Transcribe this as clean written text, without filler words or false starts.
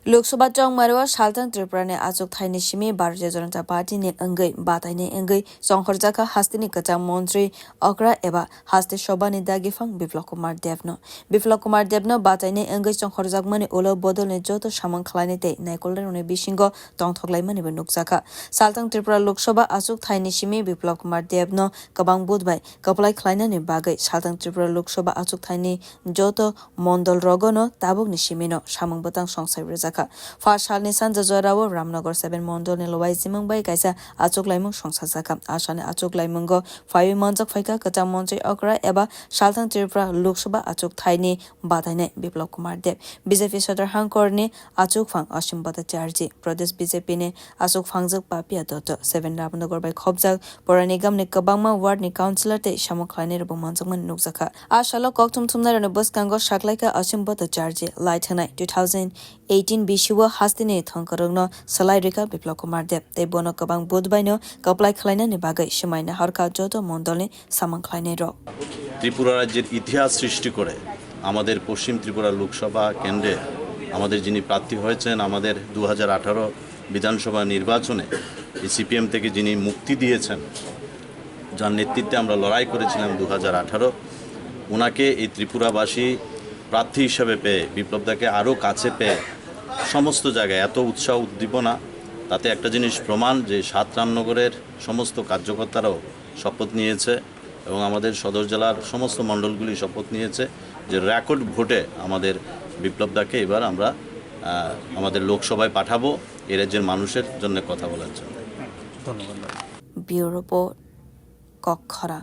लोकसभा चौंग मारवा साल्तन त्रिपुरा ने आचुक थाइनि सिमी भारतीय जनता पार्टी ने अंगई बाताइने अंगई संखरजाका हास्तिनि कचांग मंत्री अकरा एबा हास्ते सभानि दागिफांग बिप्लब कुमार देवनो बाताइने अंगई संखरजाकमानि उलो बदलनि जतो सामं खलाइनेते नायकलरेउने बिसिंगो तंथकलाइमानिबो नुकजाखा साल्तन त्रिपुरा लोकसभा आचुक थाइनि सिमी बिप्लब कुमार देवनो कबांग बुधबाय कपलाइ खलाइनानि बागै साल्तन त्रिपुरा लोकसभा आचुक थाइनि जतो मंडल रगनो ताबुकनि सिमिनो सामं बतां संसार फार्स्ट हालनि सानजा जरावो रामनगर 7 मंडलनि लवाइ जिमंबाई काइसा आचुक लाइमंग संसाजाका आसानि आचुक लाइमंगो फाइव मंजक फाइका कचा मंत्री अकरा एबा साल्तन त्रिपुरा लोकसभा आचुक थाइनि बाधाइनाय बिप्लब कुमार देव बीजेपी सदर हांगकरनि आचुक फांग असिम भट्टाचार्य प्रदेश बीजेपी ने आचुक फांगजक पापिया दत्त 7 रामनगर बाइ खबजाक पौर निगमनि कबांगमा वार्डनि काउन्सिलर ते सामु खलाइने रबो मंजकमन नुकजाखा आशालो कक्तुम थुमनारनो बसकांगो साकलाइका असिम भट्टाचार्य लाइथनाय 2018 बिशुवा हास्तिनि थंकरंगनो सलाइरिका बिप्लब कुमार देव ते बोनो कबांग बुधबाइनो कपलाइ खलाइनानि बागै समायना हरका जतो मंडलनि सामं खलाइने र त्रिपुरा राज्যের ইতিহাস সৃষ্টি করে আমাদের পশ্চিম ত্রিপুরা লোকসভা কেন্দ্রে আমাদের যিনি প্রার্থী হয়েছেন আমাদের 2018 বিধানসভা নির্বাচনে সিপিএম থেকে যিনি মুক্তি দিয়েছেন যার নেতৃত্বে আমরা লড়াই করেছিলাম 2018 ওনাকে এই ত্রিপুরাবাসী প্রার্থী হিসেবে পেয়ে বিপ্লবদাকে আরো কাছে পেয়ে সমস্ত জায়গায় এত উৎসাহ উদ্দীপনা তাতে একটা জিনিস প্রমাণ যে 7 রামনগরের সমস্ত কার্যকর্তারাও শপথ নিয়েছে এবং আমাদের সদর জেলার সমস্ত মণ্ডলগুলি শপথ নিয়েছে যে রেকর্ড ভোটে আমাদের বিপ্লবদাকে এবার আমরা আমাদের লোকসভায় পাঠাবো এই রাজ্যের মানুষের জন্য কথা বলার জন্য। ধন্যবাদ। Bureau report কক্ষরা।